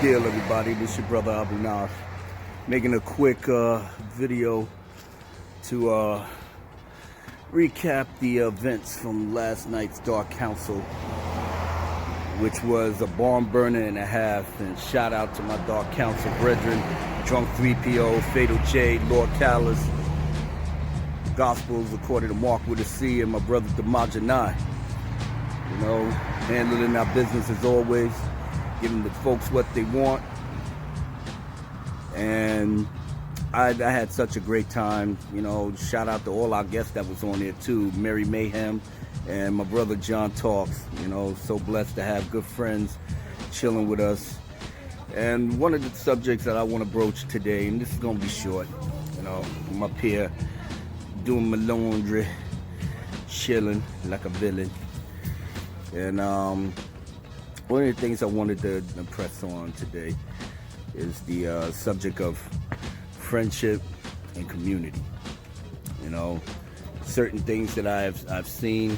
deal, everybody? This is your brother Abu Nar, making a quick video to recap the events from last night's Dark Council, which was a barn burner and a half. And shout out to my Dark Council brethren, Drunk 3PO, Fatal J, Lord Callis, Gospels according to Mark with a C, and my brother Damajanai. You know, handling our business as always, giving the folks what they want. And I had such a great time. You know, shout out to all our guests that was on there too, Mary Mayhem and my brother John Talks. You know, so blessed to have good friends chilling with us. And one of the subjects that I want to broach today, and this is going to be short, you know, I'm up here doing my laundry, chilling like a villain. And one of the things I wanted to impress on today is the subject of friendship and community. You know, certain things that I've seen,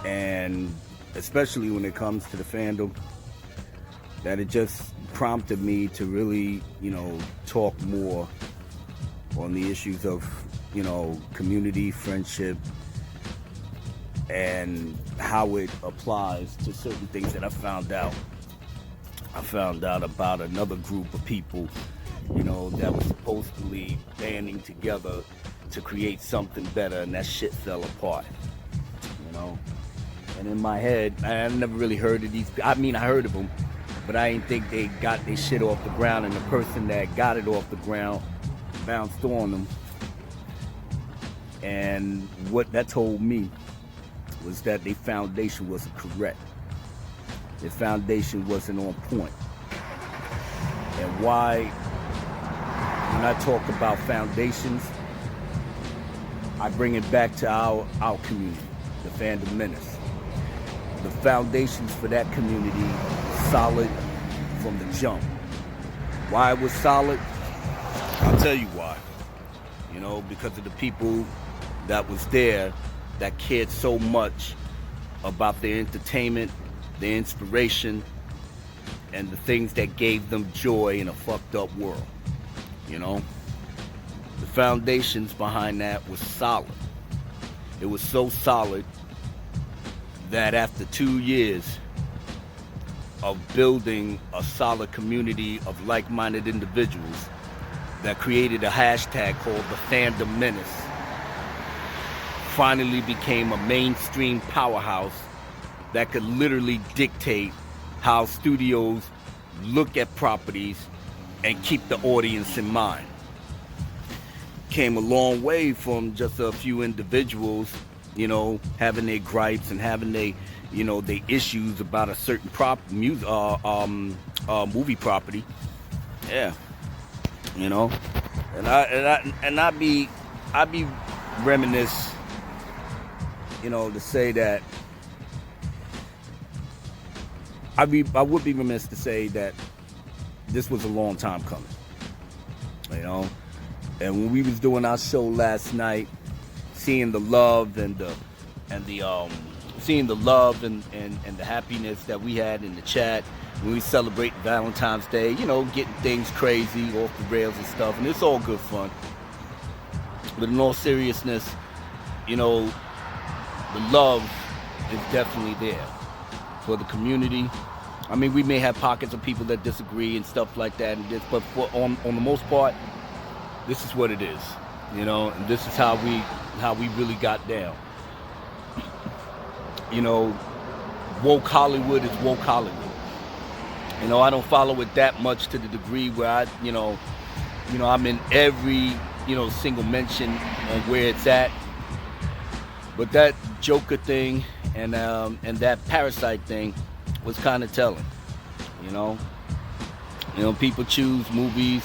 and especially when it comes to the fandom, that it just prompted me to really, you know, talk more on the issues of, you know, community, friendship, and how it applies to certain things that I found out. I found out about another group of people, you know, that was supposedly banding together to create something better, and that shit fell apart, you know. And in my head, I never really heard of these. I mean, I heard of them, but I didn't think they got their shit off the ground, and the person that got it off the ground bounced on them. And what that told me was that their foundation wasn't correct. Their foundation wasn't on point. And why, when I talk about foundations, I bring it back to our community, the Fandom Menace. The foundations for that community were solid from the jump. Why it was solid? I'll tell you why. You know, because of the people that was there that cared so much about their entertainment, their inspiration, and the things that gave them joy in a fucked up world. You know, the foundations behind that was solid. It was so solid that after 2 years of building a solid community of like-minded individuals that created a hashtag called the Fandom Menace, finally became a mainstream powerhouse that could literally dictate how studios look at properties and keep the audience in mind. Came a long way from just a few individuals, you know, having their gripes and having their, you know, their issues about a certain movie property. Yeah, you know, and I be reminisce, you know, to say that I would be remiss to say that this was a long time coming, you know. And when we was doing our show last night, seeing the love and the happiness that we had in the chat when we celebrate Valentine's Day, you know, getting things crazy off the rails and stuff, and it's all good fun. But in all seriousness, you know, the love is definitely there for the community. I mean, we may have pockets of people that disagree and stuff like that, and this, but on the most part, this is what it is, you know, and this is how we really got down. You know, woke Hollywood is woke Hollywood. You know, I don't follow it that much to the degree where you know, I'm in every, you know, single mention on where it's at. But that Joker thing and that Parasite thing was kind of telling. You know, people choose movies,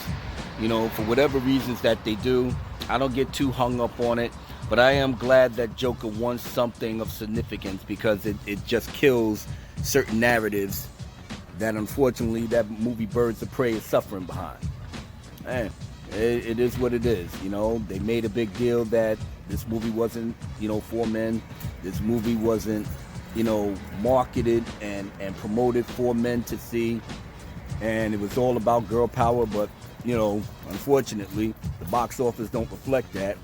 you know, for whatever reasons that they do. I don't get too hung up on it, but I am glad that Joker won something of significance, because it just kills certain narratives that unfortunately that movie Birds of Prey is suffering behind. And it is what it is, you know. They made a big deal that this movie wasn't, you know, for men. This movie wasn't, you know, marketed and promoted for men to see. and it was all about girl power, but, you know, unfortunately, the box office don't reflect that.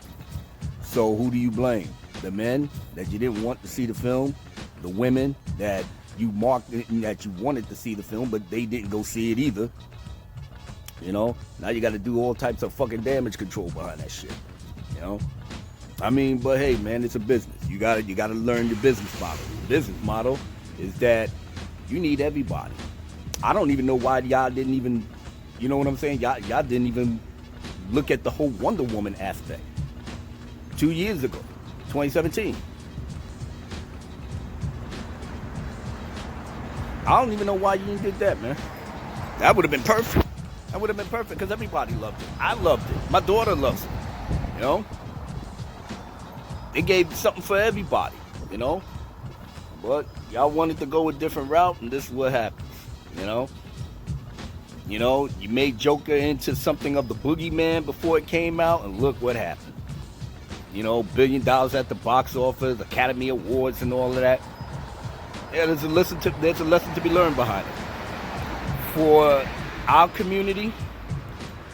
So who do you blame? The men that you didn't want to see the film, the women that you marked that you wanted to see the film, but they didn't go see it either. You know, now you got to do all types of fucking damage control behind that shit. You know, I mean, but hey, man, it's a business. You gotta learn the business model. The business model is that you need everybody. I don't even know why y'all didn't even, you know what I'm saying? Y'all didn't even look at the whole Wonder Woman aspect 2 years ago, 2017. I don't even know why you didn't did that, man. That would have been perfect. That would have been perfect because everybody loved it. I loved it. My daughter loves it. You know? They gave something for everybody, you know? But y'all wanted to go a different route, and this is what happened, you know? You know, you made Joker into something of the boogeyman before it came out, and look what happened. You know, $1 billion at the box office, Academy Awards, and all of that. Yeah, there's a lesson to be learned behind it. For our community,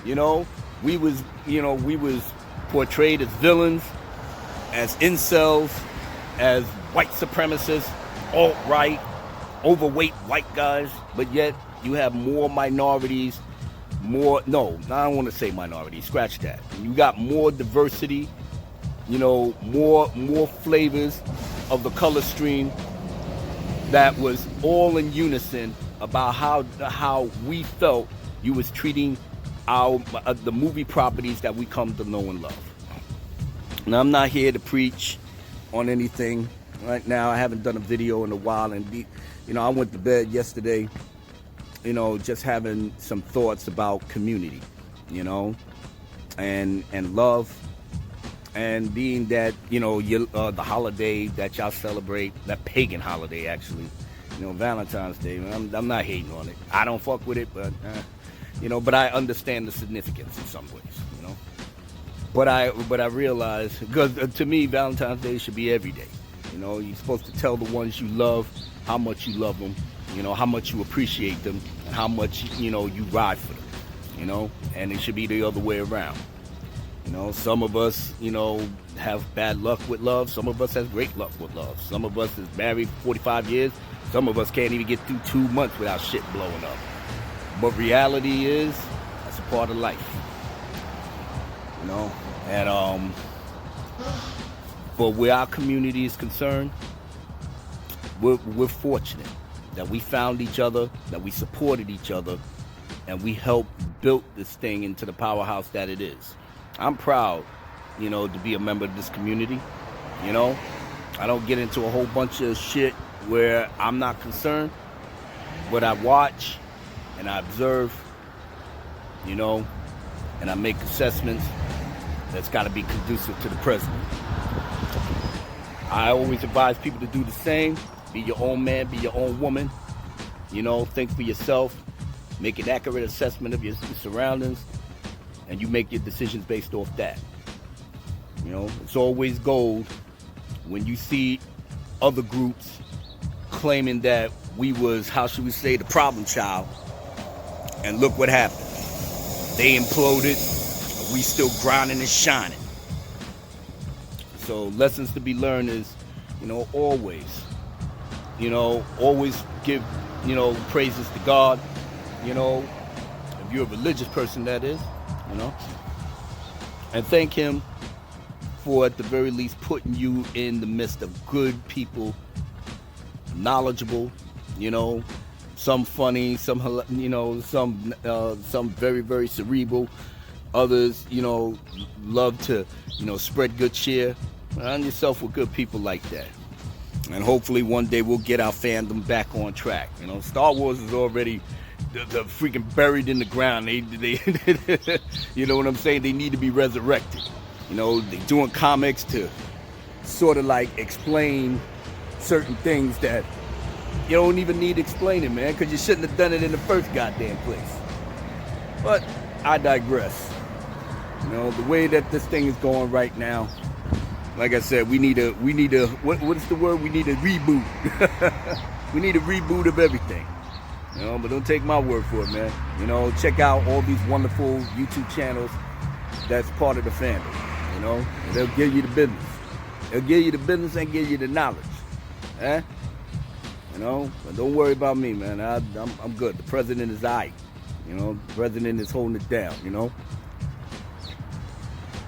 you know, we was portrayed as villains, as incels, as white supremacists, alt-right, overweight white guys, but yet you have more minorities, I don't want to say minorities, scratch that. You got more diversity, you know, more flavors of the color stream that was all in unison about how we felt you was treating the movie properties that we come to know and love. Now, I'm not here to preach on anything right now. I haven't done a video in a while, and you know, I went to bed yesterday, you know, just having some thoughts about community, you know, and love, and being that, you know, the holiday that y'all celebrate, that pagan holiday actually, you know, Valentine's Day. I'm not hating on it. I don't fuck with it, but you know, but I understand the significance in some ways, you know. But I realize, because to me, Valentine's Day should be every day. You know, you're supposed to tell the ones you love how much you love them, you know, how much you appreciate them, and how much, you know, you ride for them, you know, and it should be the other way around. You know, some of us, you know, have bad luck with love. Some of us have great luck with love. Some of us is married 45 years. Some of us can't even get through 2 months without shit blowing up. But reality is, that's a part of life. You know, and but where our community is concerned, we're fortunate that we found each other, that we supported each other, and we helped build this thing into the powerhouse that it is. I'm proud, you know, to be a member of this community. You know, I don't get into a whole bunch of shit where I'm not concerned, but I watch and I observe, you know, and I make assessments that's got to be conducive to the present. I always advise people to do the same. Be your own man, be your own woman. You know, think for yourself. Make an accurate assessment of your surroundings, and you make your decisions based off that. You know, it's always gold when you see other groups claiming that we was, how should we say, the problem child. And look what happened. They imploded. We still grinding and shining. So lessons to be learned is, you know, always give, you know, praises to God. You know, if you're a religious person, that is, you know, and thank Him for, at the very least, putting you in the midst of good people, knowledgeable, you know, some funny, some, you know, some very, very cerebral. Others, you know, love to, you know, spread good cheer. Surround yourself with good people like that. And hopefully one day we'll get our fandom back on track. You know, Star Wars is already the freaking buried in the ground. They you know what I'm saying? They need to be resurrected. You know, they're doing comics to sort of like explain certain things that you don't even need explaining, man, because you shouldn't have done it in the first goddamn place. But I digress. You know, the way that this thing is going right now, like I said, we need a what is the word? We need a reboot. We need a reboot of everything. You know, but don't take my word for it, man. You know, check out all these wonderful YouTube channels that's part of the fandom. You know, and they'll give you the business. They'll give you the business and give you the knowledge. Eh? You know, but don't worry about me, man. I'm good. The president is aight. You know, the president is holding it down, you know.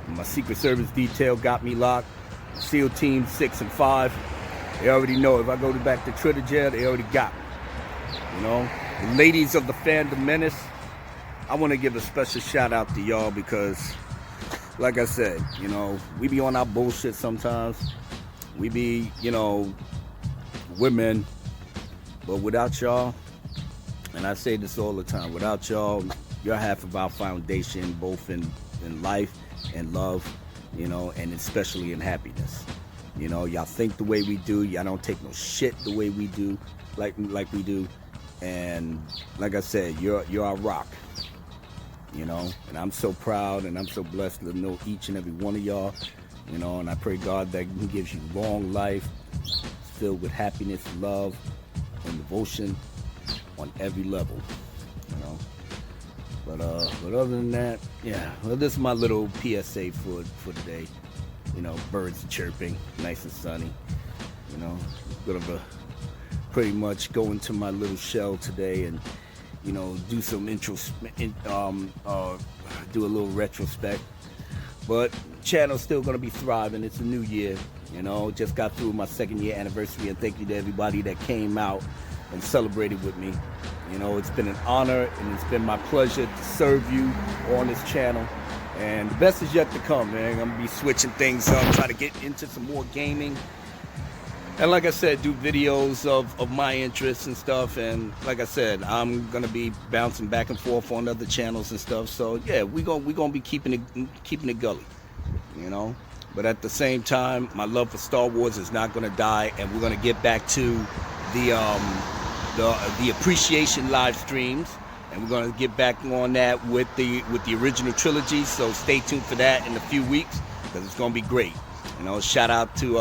My Secret Service detail got me locked. SEAL Team 6 and 5. They already know if I go back to Trinidad, they already got me. You know, the ladies of the Fandom Menace, I want to give a special shout out to y'all because, like I said, you know, we be on our bullshit sometimes. We be, you know, women, but without y'all, and I say this all the time, without y'all, you're half of our foundation, both in life and love, you know, and especially in happiness. You know, y'all think the way we do, y'all don't take no shit the way we do, like we do. And like I said, you're our rock, you know, and I'm so proud and I'm so blessed to know each and every one of y'all, you know, and I pray God that He gives you long life filled with happiness, love, and devotion on every level, you know. But other than that, yeah, well, this is my little PSA for today. You know, birds chirping, nice and sunny, you know, pretty much go into my little shell today and, you know, do some do a little retrospect. But channel's still gonna be thriving. It's a new year, you know. Just got through my 2nd year anniversary, and thank you to everybody that came out and celebrated with me. You know, it's been an honor and it's been my pleasure to serve you on this channel. And the best is yet to come, man. I'm gonna be switching things up, try to get into some more gaming. And like I said, do videos of my interests and stuff. And like I said, I'm gonna be bouncing back and forth on other channels and stuff. So yeah, we gonna be keeping it gully, you know. But at the same time, my love for Star Wars is not gonna die, and we're gonna get back to the appreciation live streams, and we're gonna get back on that with the original trilogy. So stay tuned for that in a few weeks because it's gonna be great. You know, shout out to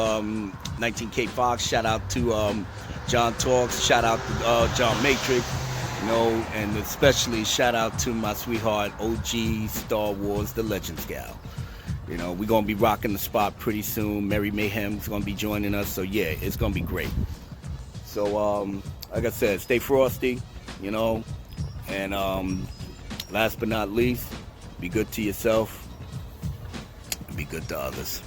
19K Fox, shout out to John Talks, shout out to John Matrix, you know, and especially shout out to my sweetheart OG Star Wars, the Legends gal. You know, we're gonna be rocking the spot pretty soon. Mary Mayhem's gonna be joining us, so yeah, it's gonna be great. So like I said, stay frosty, you know, and last but not least, be good to yourself and be good to others.